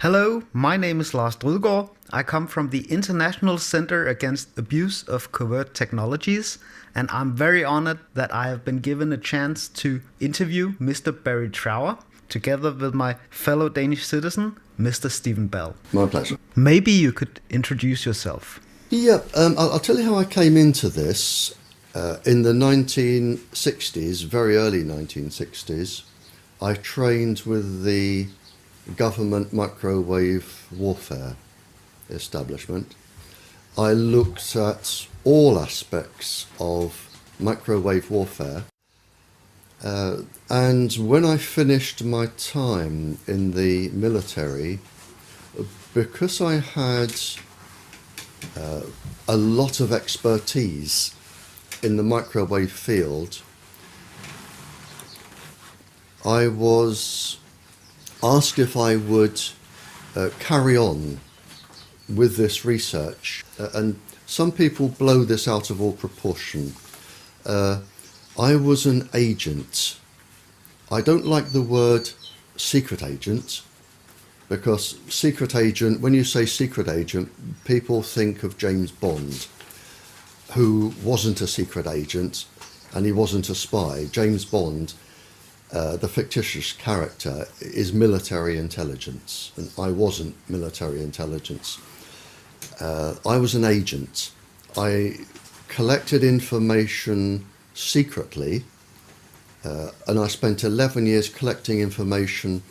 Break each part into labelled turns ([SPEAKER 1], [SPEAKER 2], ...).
[SPEAKER 1] Hello, my name is Lars Drudgaard. I come from the International Center Against Abuse of Covert Technologies, and I'm very honored that I have been given a chance to interview Mr. Barry Trower, together with my fellow Danish citizen, Mr. Stephen Bell.
[SPEAKER 2] My pleasure.
[SPEAKER 1] Maybe you could introduce yourself.
[SPEAKER 2] Yeah, I'll tell you how I came into this. In the 1960s, very early 1960s, I trained with the government microwave warfare establishment. I looked at all aspects of microwave warfare. And when I finished my time in the military, because I had a lot of expertise in the microwave field, I was asked if I would carry on with this research. And some people blow this out of all proportion. I was an agent. I don't like the word secret agent, because secret agent, when you say secret agent, people think of James Bond, who wasn't a secret agent and he wasn't a spy. James Bond, the fictitious character, is military intelligence, and I wasn't military intelligence. I was an agent. I collected information secretly, and I spent 11 years collecting information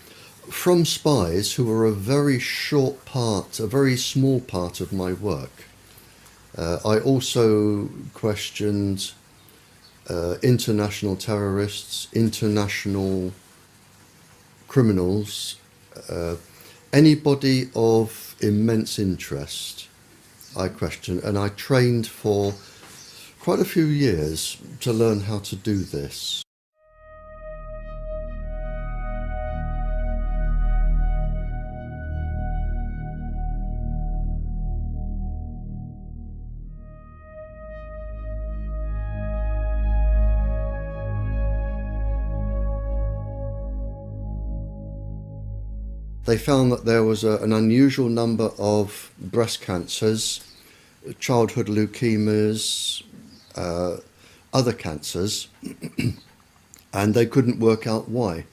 [SPEAKER 2] from spies who were a very small part of my work. I also questioned international terrorists, international criminals, anybody of immense interest I questioned, and I trained for quite a few years to learn how to do this. They found that there was an unusual number of breast cancers, childhood leukemias, other cancers, and they couldn't work out why.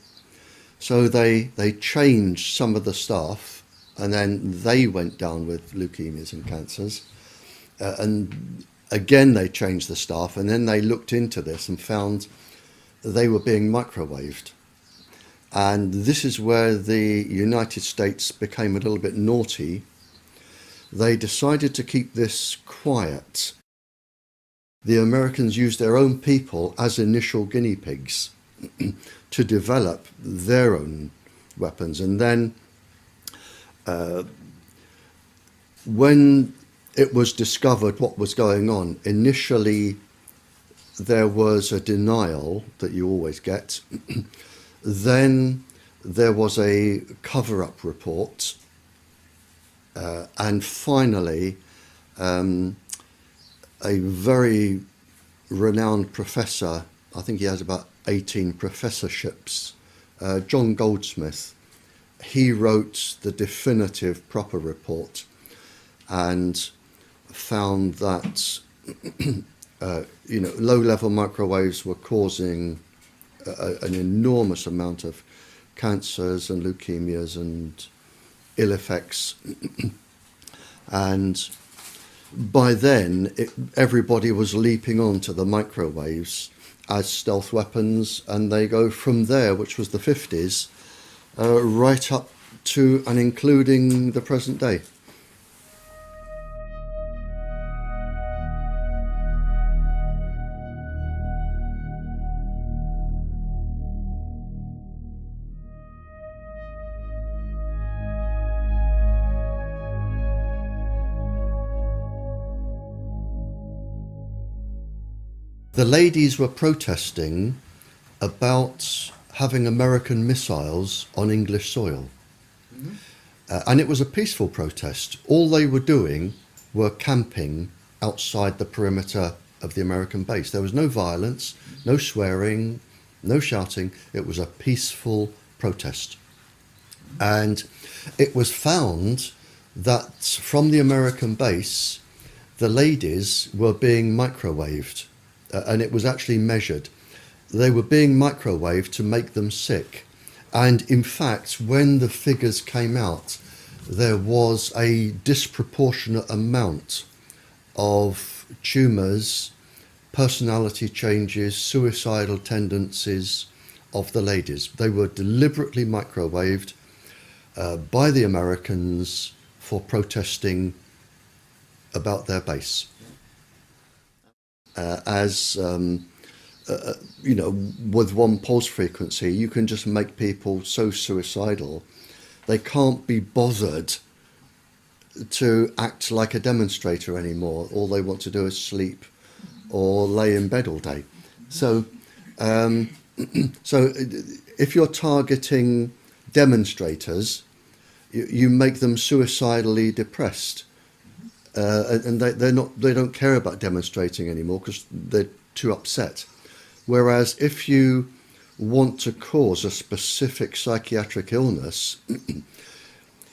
[SPEAKER 2] So they changed some of the staff, and then they went down with leukemias and cancers. And again, they changed the staff, and then they looked into this and found they were being microwaved. And this is where the United States became a little bit naughty. They decided to keep this quiet. The Americans used their own people as initial guinea pigs to develop their own weapons. And then when it was discovered what was going on, initially there was a denial that you always get. Then there was a cover-up report, and finally a very renowned professor, I think he has about 18 professorships, John Goldsmith, he wrote the definitive proper report and found that low-level microwaves were causing an enormous amount of cancers and leukemias and ill effects. And by then, everybody was leaping onto the microwaves as stealth weapons, and they go from there, which was the 50s, right up to and including the present day. The ladies were protesting about having American missiles on English soil. Mm-hmm. And it was a peaceful protest. All they were doing were camping outside the perimeter of the American base. There was no violence, no swearing, no shouting. It was a peaceful protest. And it was found that from the American base, the ladies were being microwaved, and it was actually measured. They were being microwaved to make them sick. And in fact, when the figures came out, there was a disproportionate amount of tumours, personality changes, suicidal tendencies of the ladies. They were deliberately microwaved by the Americans for protesting about their base. With one pulse frequency, you can just make people so suicidal, they can't be bothered to act like a demonstrator anymore. All they want to do is sleep or lay in bed all day. So if you're targeting demonstrators, you make them suicidally depressed, and they don't care about demonstrating anymore because they're too upset. Whereas if you want to cause a specific psychiatric illness,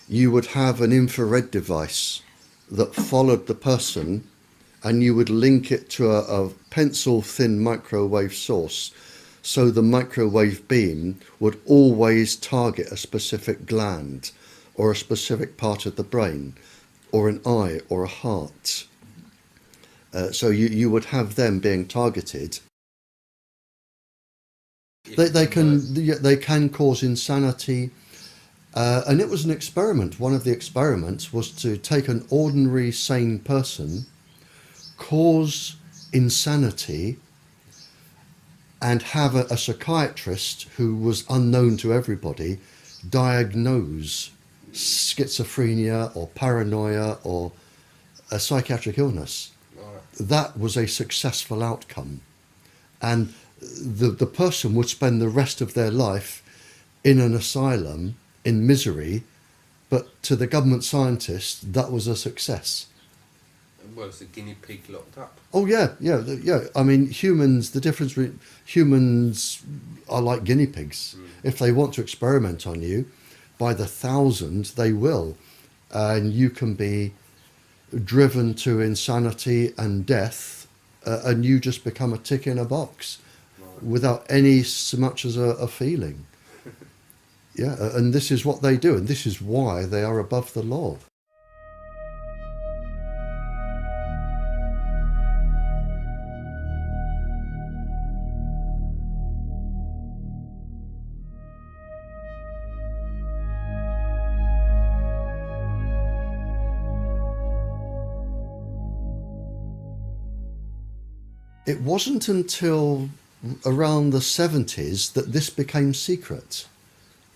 [SPEAKER 2] you would have an infrared device that followed the person, and you would link it to a pencil-thin microwave source, so the microwave beam would always target a specific gland or a specific part of the brain or an eye or a heart. So you would have them being targeted. They can cause insanity. And it was an experiment. One of the experiments was to take an ordinary sane person, cause insanity, and have a psychiatrist who was unknown to everybody diagnose schizophrenia or paranoia or a psychiatric illness. That was a successful outcome. And the person would spend the rest of their life in an asylum in misery, but to the government scientists, that was a success.
[SPEAKER 3] Well, it's a guinea pig locked up.
[SPEAKER 2] Oh yeah. I mean, humans. The difference between humans are like guinea pigs. If they want to experiment on you, by the thousands they will, and you can be driven to insanity and death, and you just become a tick in a box, without any so much as a feeling. Yeah, and this is what they do, and this is why they are above the law. It wasn't until around the 70s that this became secret.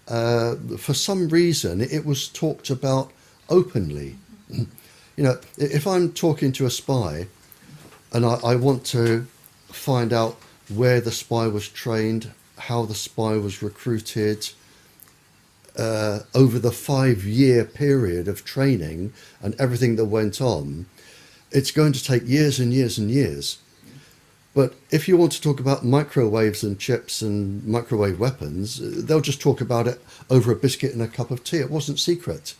[SPEAKER 2] For some reason, it was talked about openly. You know, if I'm talking to a spy and I want to find out where the spy was trained, how the spy was recruited, over the 5-year period of training and everything that went on, it's going to take years and years and years. But if you want to talk about microwaves and chips and microwave weapons, they'll just talk about it over a biscuit and a cup of tea. It wasn't secret.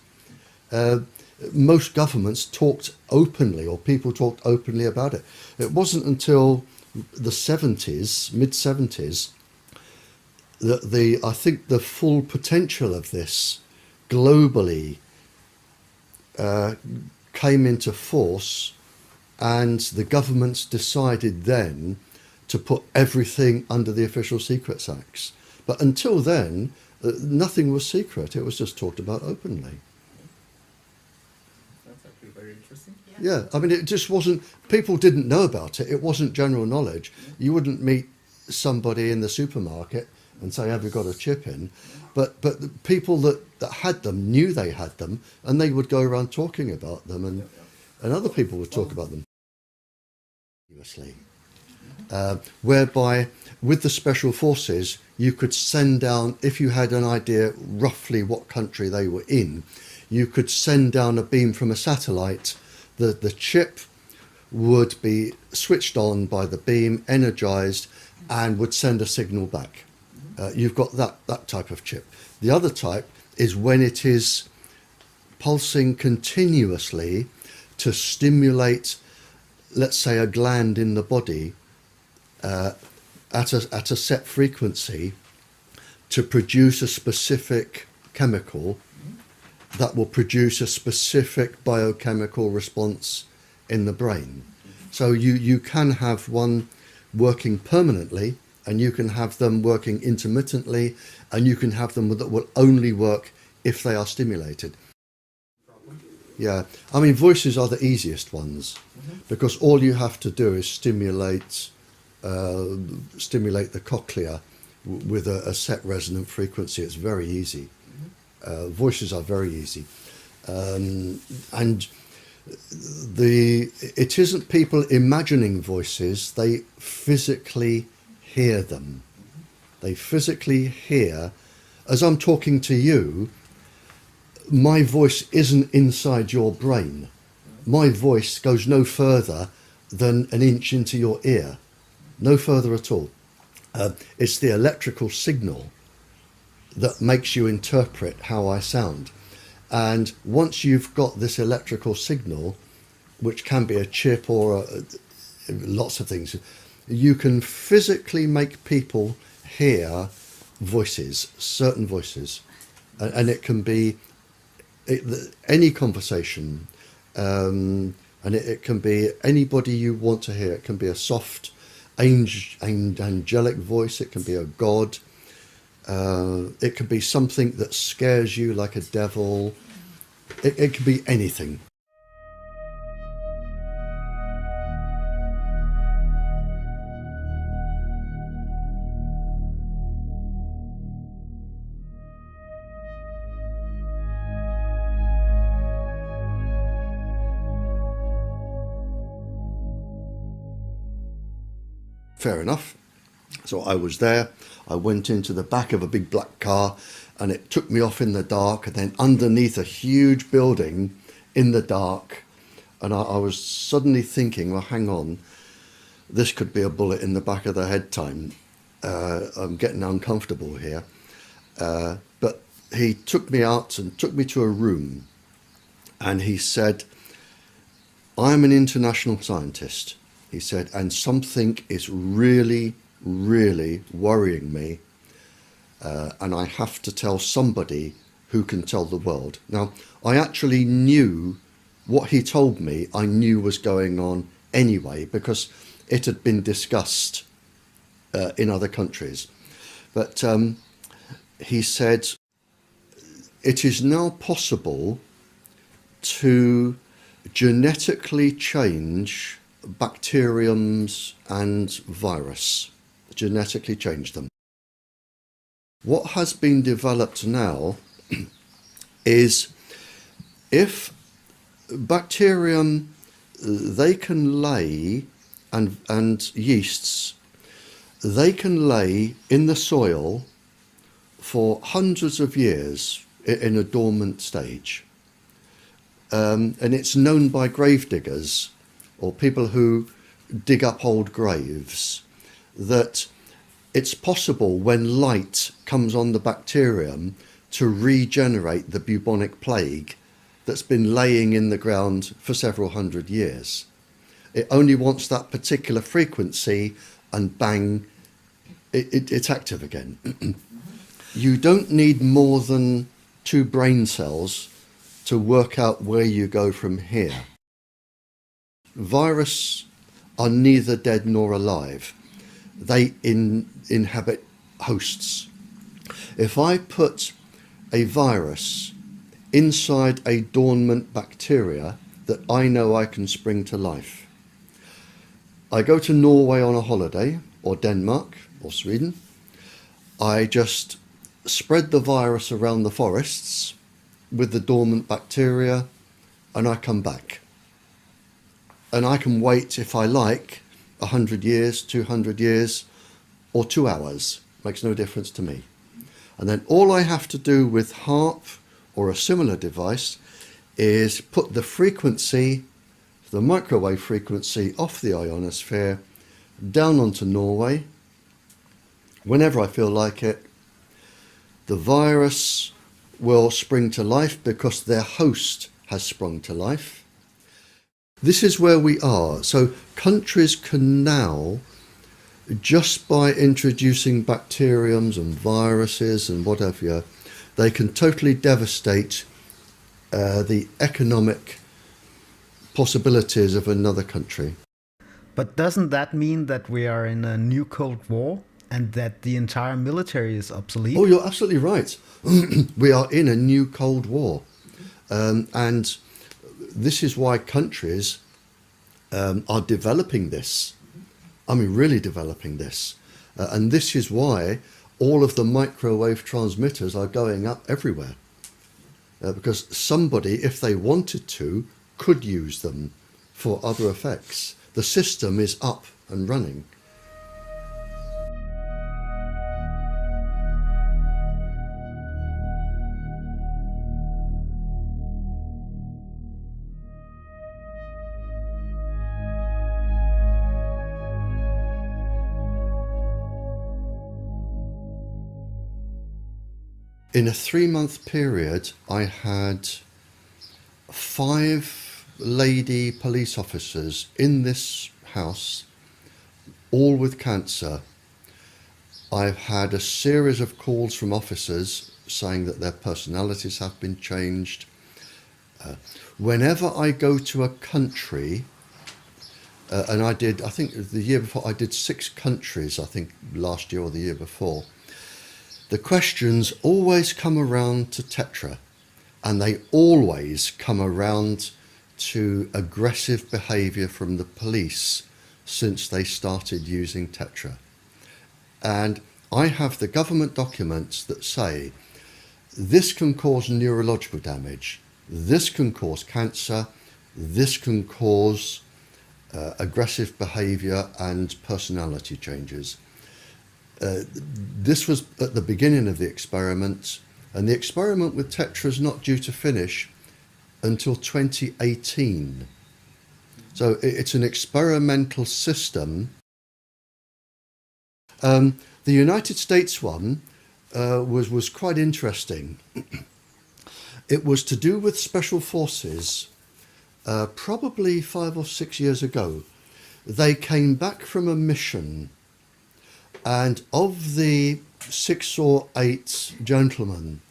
[SPEAKER 2] Most governments talked openly, or people talked openly about it. It wasn't until the 70s, mid-70s, that I think the full potential of this globally came into force. And the governments decided then to put everything under the Official Secrets Acts. But until then, nothing was secret. It was just talked about openly.
[SPEAKER 3] That's actually very interesting.
[SPEAKER 2] Yeah, I mean, it just wasn't, people didn't know about it. It wasn't general knowledge. You wouldn't meet somebody in the supermarket and say, have you got a chip in? But the people that had them knew they had them, and they would go around talking about them, and other people would talk about them. Whereby with the special forces you could send down, if you had an idea roughly what country they were in, you could send down a beam from a satellite. The chip would be switched on by the beam, energized, and would send a signal back. You've got that type of chip. The other type is when it is pulsing continuously to stimulate, let's say, a gland in the body at a set frequency to produce a specific chemical that will produce a specific biochemical response in the brain. So you can have one working permanently, and you can have them working intermittently, and you can have them that will only work if they are stimulated. Yeah, I mean, voices are the easiest ones because all you have to do is stimulate the cochlea with a set resonant frequency. It's very easy. Voices are very easy, and it isn't people imagining voices. They physically hear them. They physically hear, as I'm talking to you, my voice isn't inside your brain. My voice goes no further than an inch into your ear, no further at all. It's the electrical signal that makes you interpret how I sound. And once you've got this electrical signal, which can be a chip or lots of things, you can physically make people hear voices, certain voices. And it can be any conversation, and it can be anybody you want to hear. It can be a soft, angelic voice. It can be a god. It can be something that scares you, like a devil. It can be anything. Fair enough. So I was there. I went into the back of a big black car, and it took me off in the dark, and then underneath a huge building in the dark. And I was suddenly thinking, well, hang on, this could be a bullet in the back of the head time. I'm getting uncomfortable here. But he took me out and took me to a room, and he said, I'm an international scientist. He said, and something is really, really worrying me, and I have to tell somebody who can tell the world. Now, I actually knew what he told me, I knew was going on anyway, because it had been discussed in other countries. But he said, it is now possible to genetically change bacteriums and virus, genetically change them. What has been developed now is if bacterium, they can lay, and yeasts, they can lay in the soil for hundreds of years in a dormant stage. And it's known by grave diggers or people who dig up old graves that it's possible when light comes on the bacterium to regenerate the bubonic plague that's been laying in the ground for several hundred years. It only wants that particular frequency and bang, it's active again. You don't need more than 2 brain cells to work out where you go from here. Viruses are neither dead nor alive. They inhabit hosts. If I put a virus inside a dormant bacteria that I know I can spring to life, I go to Norway on a holiday, or Denmark, or Sweden. I just spread the virus around the forests with the dormant bacteria, and I come back. And I can wait, if I like, 100 years, 200 years, or 2 hours. Makes no difference to me. And then all I have to do with HAARP or a similar device is put the frequency, the microwave frequency off the ionosphere, down onto Norway. Whenever I feel like it, the virus will spring to life because their host has sprung to life. This is where we are. So countries can now, just by introducing bacteriums and viruses and whatever, they can totally devastate the economic possibilities of another country.
[SPEAKER 1] But doesn't that mean that we are in a new Cold War and that the entire military is obsolete?
[SPEAKER 2] Oh, you're absolutely right. We are in a new Cold War. And this is why countries are developing this. I mean, really developing this. And this is why all of the microwave transmitters are going up everywhere. Because somebody, if they wanted to, could use them for other effects. The system is up and running. In a 3-month period, I had 5 lady police officers in this house, all with cancer. I've had a series of calls from officers saying that their personalities have been changed. Whenever I go to a country, and I think the year before, I did 6 countries, I think last year or the year before. The questions always come around to Tetra, and they always come around to aggressive behaviour from the police since they started using Tetra. And I have the government documents that say this can cause neurological damage, this can cause cancer, this can cause aggressive behaviour and personality changes. This was at the beginning of the experiment, and the experiment with Tetra is not due to finish until 2018. So it's an experimental system. The United States one was quite interesting. It was to do with special forces, probably 5 or 6 years ago. They came back from a mission, and of the 6 or 8 gentlemen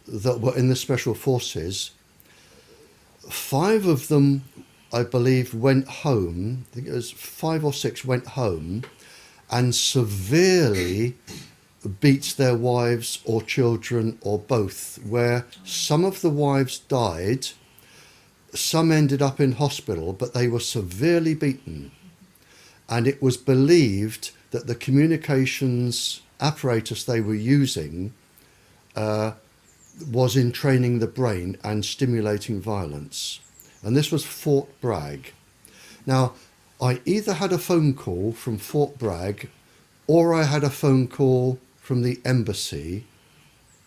[SPEAKER 2] that were in the special forces, 5 of them, I believe, went home. I think it was 5 or 6 went home and severely beat their wives or children or both, where some of the wives died, some ended up in hospital, but they were severely beaten. And it was believed that the communications apparatus they were using was in training the brain and stimulating violence. And this was Fort Bragg. Now, I either had a phone call from Fort Bragg or I had a phone call from the embassy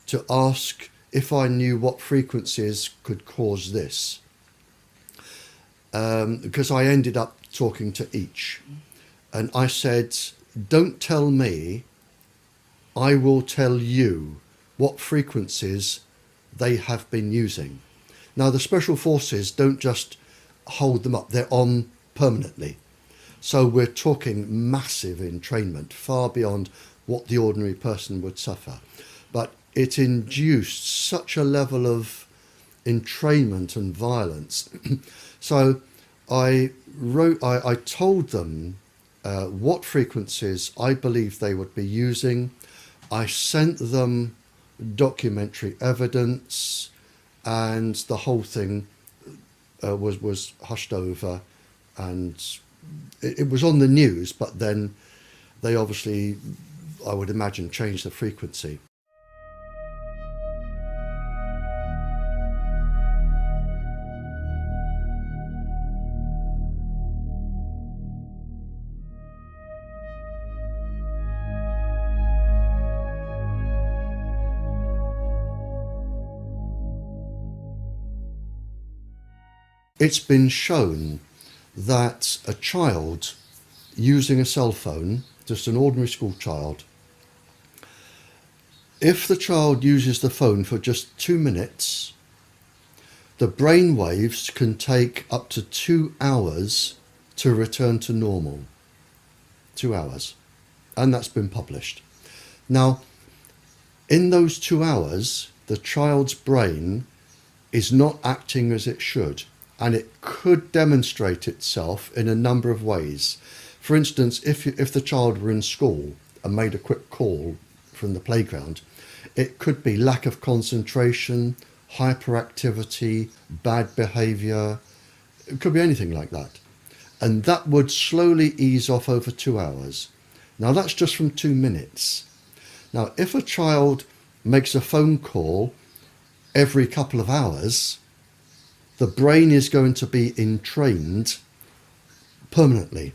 [SPEAKER 2] to ask if I knew what frequencies could cause this. Because I ended up talking to each. And I said, don't tell me, I will tell you what frequencies they have been using. Now, the special forces don't just hold them up, they're on permanently. So we're talking massive entrainment, far beyond what the ordinary person would suffer. But it induced such a level of entrainment and violence. So I told them what frequencies I believed they would be using. I sent them documentary evidence, and the whole thing was hushed over, and it was on the news, but then they obviously, I would imagine, changed the frequency. It's been shown that a child using a cell phone, just an ordinary school child, If the child uses the phone for just 2 minutes, the brain waves can take up to 2 hours to return to normal. 2 hours. And that's been published. Now, in those 2 hours, the child's brain is not acting as it should, and it could demonstrate itself in a number of ways. For instance, if the child were in school and made a quick call from the playground, it could be lack of concentration, hyperactivity, bad behaviour. It could be anything like that. And that would slowly ease off over 2 hours. Now that's just from 2 minutes. Now if a child makes a phone call every couple of hours, the brain is going to be entrained permanently.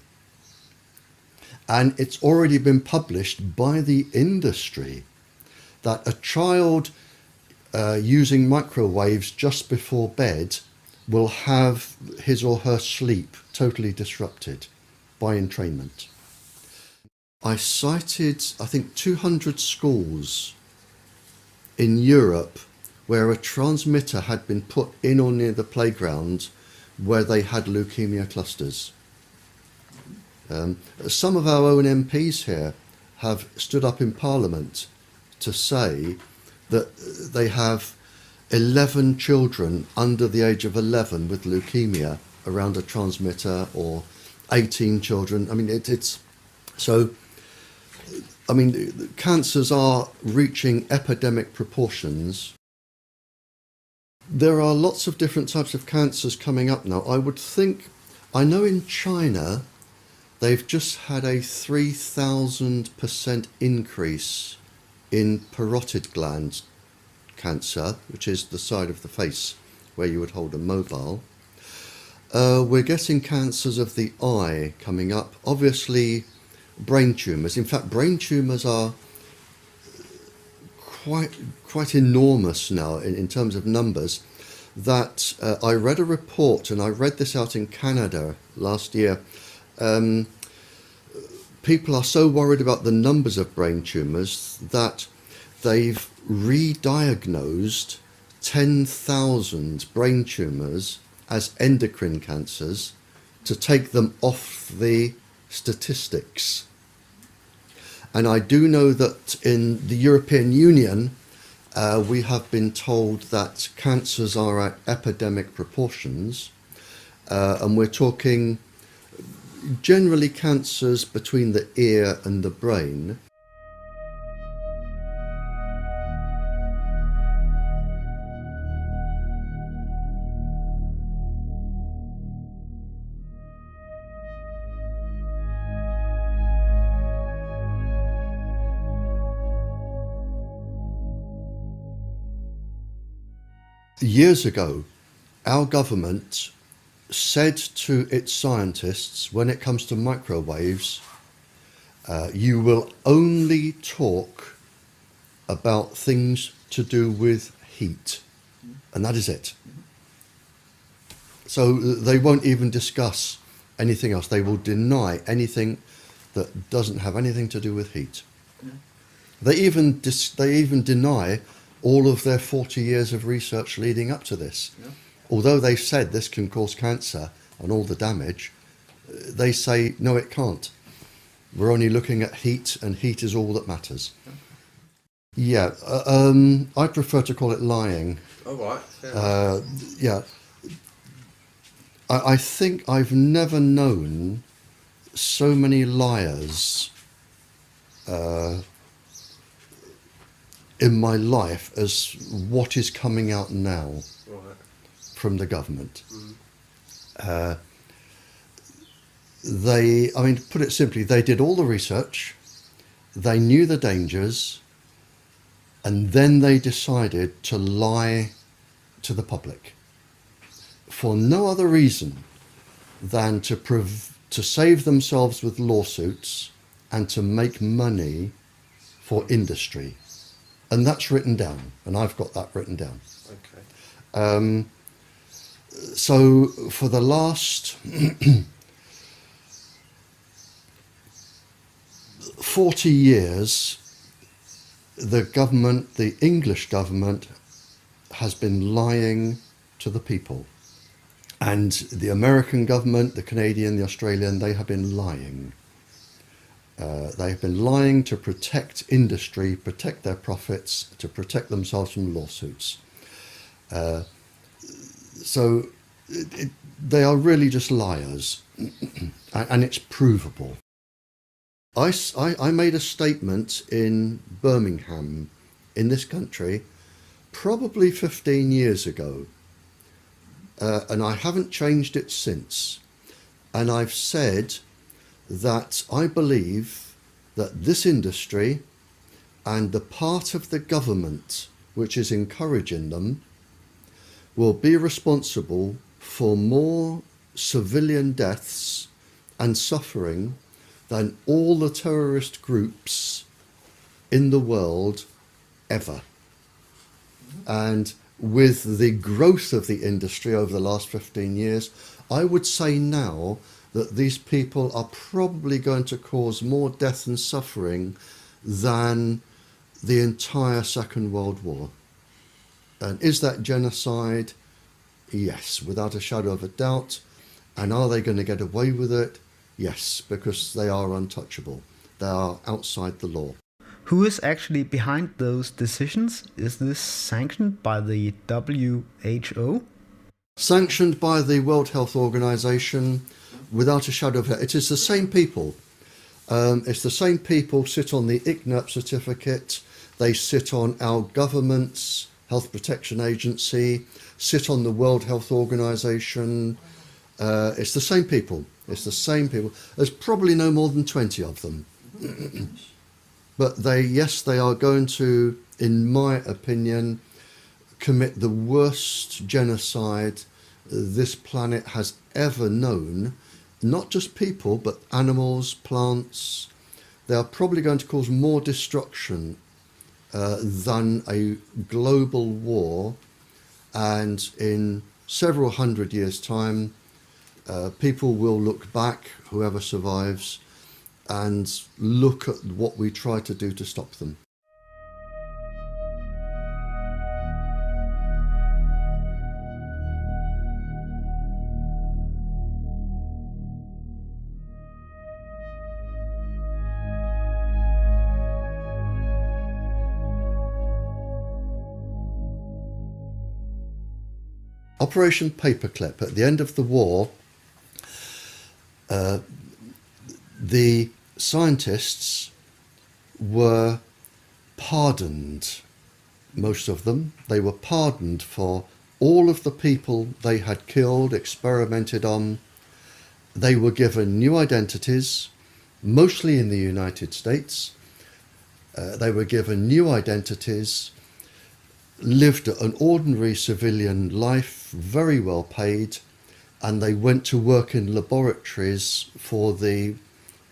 [SPEAKER 2] And it's already been published by the industry that a child using microwaves just before bed will have his or her sleep totally disrupted by entrainment. I cited, I think, 200 schools in Europe where a transmitter had been put in or near the playground where they had leukemia clusters. Some of our own MPs here have stood up in Parliament to say that they have 11 children under the age of 11 with leukemia around a transmitter, or 18 children. I mean, it's so. I mean, cancers are reaching epidemic proportions. There are lots of different types of cancers coming up now. I know in China, they've just had a 3,000% increase in parotid gland cancer, which is the side of the face where you would hold a mobile. We're getting cancers of the eye coming up. Obviously, brain tumours. In fact, brain tumours are quite enormous now in terms of numbers. That I read a report, and I read this out in Canada last year. People are so worried about the numbers of brain tumours that they've re-diagnosed 10,000 brain tumours as endocrine cancers to take them off the statistics. And I do know that in the European Union, we have been told that cancers are at epidemic proportions, and we're talking generally cancers between the ear and the brain. Years ago, our government said to its scientists, when it comes to microwaves, you will only talk about things to do with heat, and that is it. So they won't even discuss anything else. They will deny anything that doesn't have anything to do with heat. They even deny all of their 40 years of research leading up to this. Although they've said this can cause cancer and all the damage, they say, no, it can't. We're only looking at heat, and heat is all that matters. I prefer to call it lying.
[SPEAKER 3] All right.
[SPEAKER 2] I think I've never known so many liars in my life as what is coming out now from the government. Put it simply, they did all the research, they knew the dangers, and then they decided to lie to the public for no other reason than to save themselves with lawsuits and to make money for industry. And that's written down, and I've got that written down.
[SPEAKER 3] Okay.
[SPEAKER 2] So for the last 40 years, the government, the English government, has been lying to the people. And the American government, the Canadian, the Australian, they have been lying. They have been lying to protect industry, protect their profits, to protect themselves from lawsuits. So they are really just liars, and it's provable. I made a statement in Birmingham, in this country, probably 15 years ago, and I haven't changed it since. And I've said that I believe that this industry and the part of the government which is encouraging them will be responsible for more civilian deaths and suffering than all the terrorist groups in the world ever. And with the growth of the industry over the last 15 years, I would say now that these people are probably going to cause more death and suffering than the entire Second World War. And is that genocide? Yes, without a shadow of a doubt. And are they going to get away with it? Yes, because they are untouchable. They are outside the law.
[SPEAKER 1] Who is actually behind those decisions? Is this sanctioned by the WHO?
[SPEAKER 2] Sanctioned by the World Health Organization, without a shadow of a doubt. It is the same people. It's the same people sit on the ICNIRP certificate. They sit on our government's Health Protection Agency, sit on the World Health Organization. It's the same people. It's the same people. There's probably no more than 20 of them. But they are going to, in my opinion, commit the worst genocide this planet has ever known. Not just people, but animals, plants. They are probably going to cause more destruction than a global war. And in several hundred years' time, people will look back, whoever survives, and look at what we try to do to stop them. Operation Paperclip. At the end of the war, the scientists were pardoned, most of them. They were pardoned for all of the people they had killed, experimented on. They were given new identities, mostly in the United States. They were given new identities, lived an ordinary civilian life, very well paid, and they went to work in laboratories for the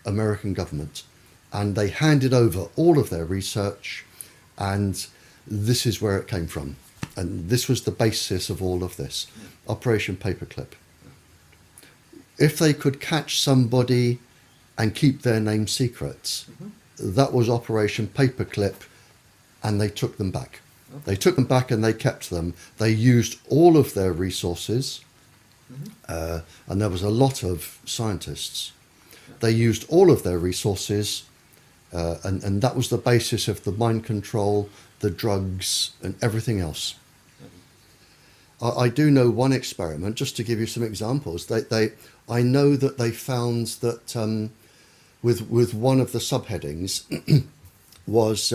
[SPEAKER 2] American government. And they handed over all of their research, and this is where it came from. And this was the basis of all of this, Operation Paperclip. If they could catch somebody and keep their name secret, that was Operation Paperclip, and they took them back. They took them back and they kept them. They used all of their resources, and there was a lot of scientists. They used all of their resources, and that was the basis of the mind control, the drugs, and everything else. I do know one experiment, just to give you some examples. I know that they found that with one of the subheadings was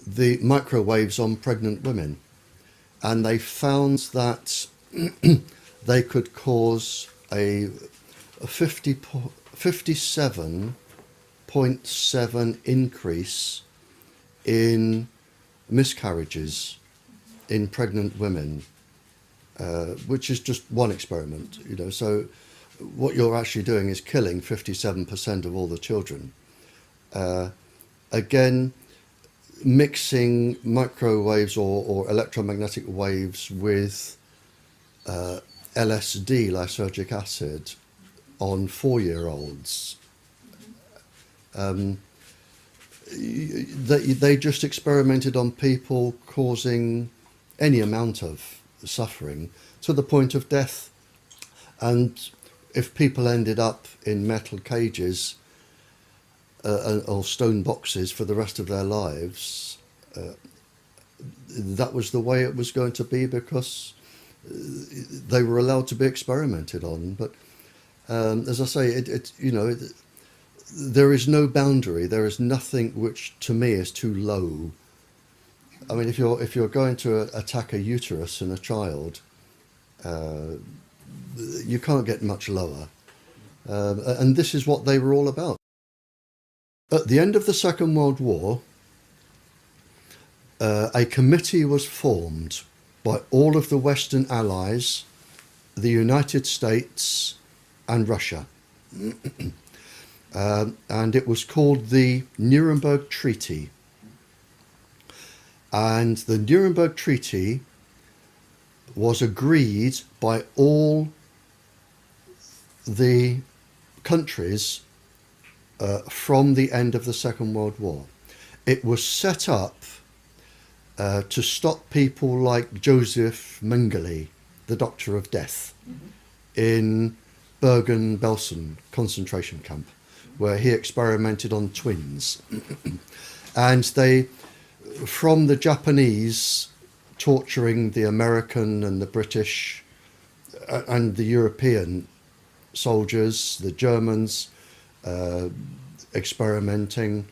[SPEAKER 2] the microwaves on pregnant women. And they found that they could cause a 57.7 increase in miscarriages in pregnant women, which is just one experiment, you know. So what you're actually doing is killing 57% of all the children. Again, mixing microwaves or electromagnetic waves with LSD, lysergic acid, on 4-year-olds. they just experimented on people, causing any amount of suffering to the point of death. And if people ended up in metal cages or stone boxes for the rest of their lives, that was the way it was going to be, because they were allowed to be experimented on. But as I say, there is no boundary. There is nothing which, to me, is too low. I mean, if you're going to attack a uterus in a child, you can't get much lower. And this is what they were all about. At the end of the Second World War, a committee was formed by all of the Western Allies, the United States and Russia. And it was called the Nuremberg Treaty. And the Nuremberg Treaty was agreed by all the countries from the end of the Second World War. It was set up to stop people like Joseph Mengele, the Doctor of Death, in Bergen-Belsen concentration camp, where he experimented on twins. And they, from the Japanese torturing the American and the British and the European soldiers, the Germans experimenting,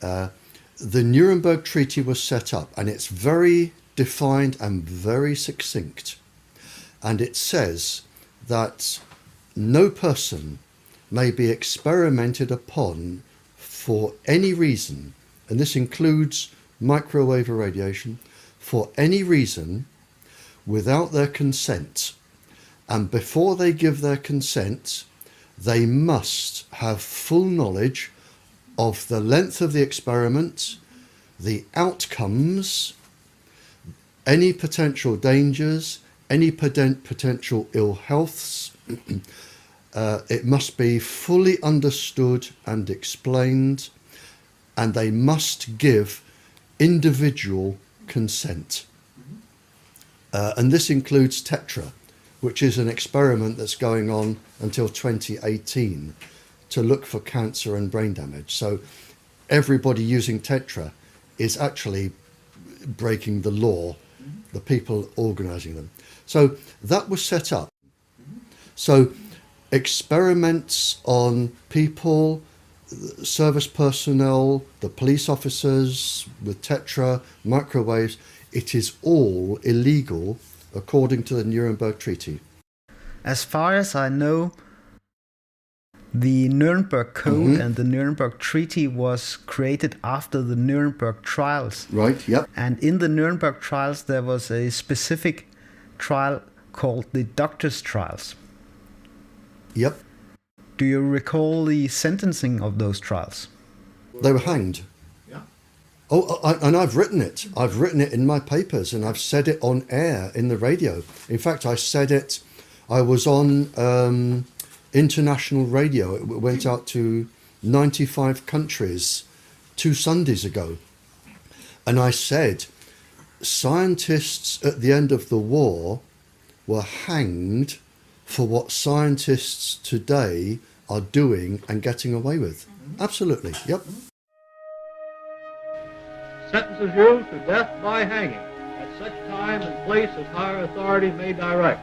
[SPEAKER 2] the Nuremberg Treaty was set up, and it's very defined and very succinct. And it says that no person may be experimented upon for any reason, and this includes microwave irradiation, for any reason without their consent. And before they give their consent, they must have full knowledge of the length of the experiment, the outcomes, any potential dangers, any potential ill healths. It must be fully understood and explained, and they must give individual consent. And this includes Tetra, which is an experiment that's going on until 2018 to look for cancer and brain damage. So everybody using Tetra is actually breaking the law, the people organising them. So that was set up. So experiments on people, service personnel, the police officers with Tetra, microwaves, it is all illegal according to the Nuremberg Treaty.
[SPEAKER 1] As far as I know, the Nuremberg Code and the Nuremberg Treaty was created after the Nuremberg trials.
[SPEAKER 2] Right, yep.
[SPEAKER 1] And in the Nuremberg trials, there was a specific trial called the doctors' trials.
[SPEAKER 2] Yep.
[SPEAKER 1] Do you recall the sentencing of those trials?
[SPEAKER 2] They were hanged.
[SPEAKER 3] Yeah.
[SPEAKER 2] And I've written it. I've written it in my papers, and I've said it on air in the radio. In fact, I said it, I was on international radio. It went out to 95 countries 2 Sundays ago. And I said, scientists at the end of the war were hanged for what scientists today are doing and getting away with. Absolutely, yep.
[SPEAKER 4] Sentences you to death by hanging at such time and place as higher authority may direct.